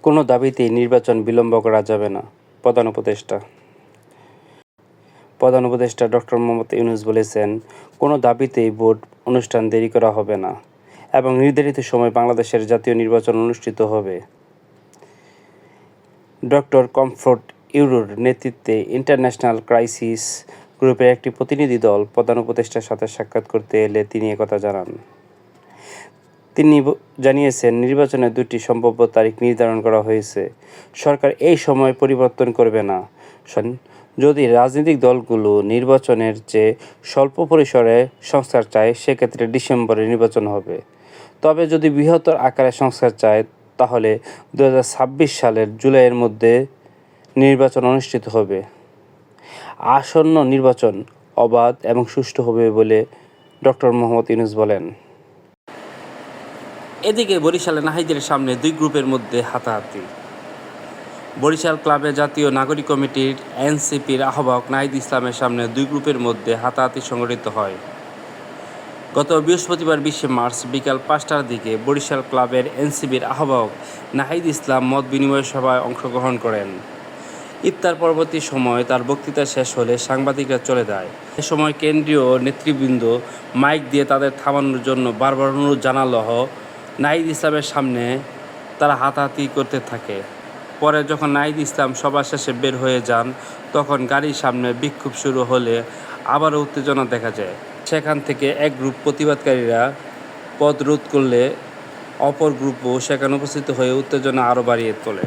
কোনো দাবিতেই নির্বাচন বিলম্ব করা যাবে না, প্রধান উপদেষ্টা ডক্টর মোহাম্মদ ইউনূস বলেছেন, কোনো দাবিতেই ভোট অনুষ্ঠান দেরি করা হবে না এবং নির্ধারিত সময়ে বাংলাদেশের জাতীয় নির্বাচন অনুষ্ঠিত হবে। ডক্টর কমফোর্ট ইউরোর নেতৃত্বে ইন্টারন্যাশনাল ক্রাইসিস গ্রুপের একটি প্রতিনিধি দল প্রধান উপদেষ্টার সাথে সাক্ষাৎ করতে এলে তিনি একথা জানান। তিনি জানিয়েছেন, নির্বাচনের 2টি সম্ভাব্য তারিখ নির্ধারণ করা হয়েছে। সরকার এই সময় পরিবর্তন করবে না। যদি রাজনৈতিক দলগুলো নির্বাচনের চেয়ে স্বল্প পরিসরে সংস্কার চায়, সেক্ষেত্রে ডিসেম্বরে নির্বাচন হবে। তবে যদি বৃহত্তর আকারে সংস্কার চায়, তাহলে 2026 সালের জুলাইয়ের মধ্যে নির্বাচন অনুষ্ঠিত হবে। আসন্ন নির্বাচন অবাধ এবং সুষ্ঠু হবে বলে ডক্টর মোহাম্মদ ইউনূস বলেন। এদিকে বরিশালে নাহিদের সামনে 2 গ্রুপের মধ্যে হাতাহাতি। বরিশাল ক্লাবে জাতীয় নাগরিক কমিটির এনসিপির আহ্বায়ক নাহিদ ইসলামের সামনে 2 গ্রুপের মধ্যে হাতাহাতি সংঘটিত হয়। গত বৃহস্পতিবার 20 মার্চ বিকাল 5টার দিকে বরিশাল ক্লাবের এনসিপির আহ্বায়ক নাহিদ ইসলাম মত বিনিময় সভায় অংশগ্রহণ করেন। ইফতার পরবর্তী সময় তার বক্তৃতা শেষ হলে সাংবাদিকরা চলে যায়। এ সময় কেন্দ্রীয় নেতৃবৃন্দ মাইক দিয়ে তাদের থামানোর জন্য বারবার অনুরোধ জানালেও নাহিদ ইসলামের সামনে তারা হাতাহাতি করতে থাকে। পরে যখন নাহিদ ইসলাম সভা শেষে বের হয়ে যান, তখন গাড়ির সামনে বিক্ষোভ শুরু হলে আবারও উত্তেজনা দেখা যায়। সেখান থেকে এক গ্রুপ প্রতিবাদকারীরা পথ রোধ করলে অপর গ্রুপও সেখানে উপস্থিত হয়ে উত্তেজনা আরও বাড়িয়ে তোলে।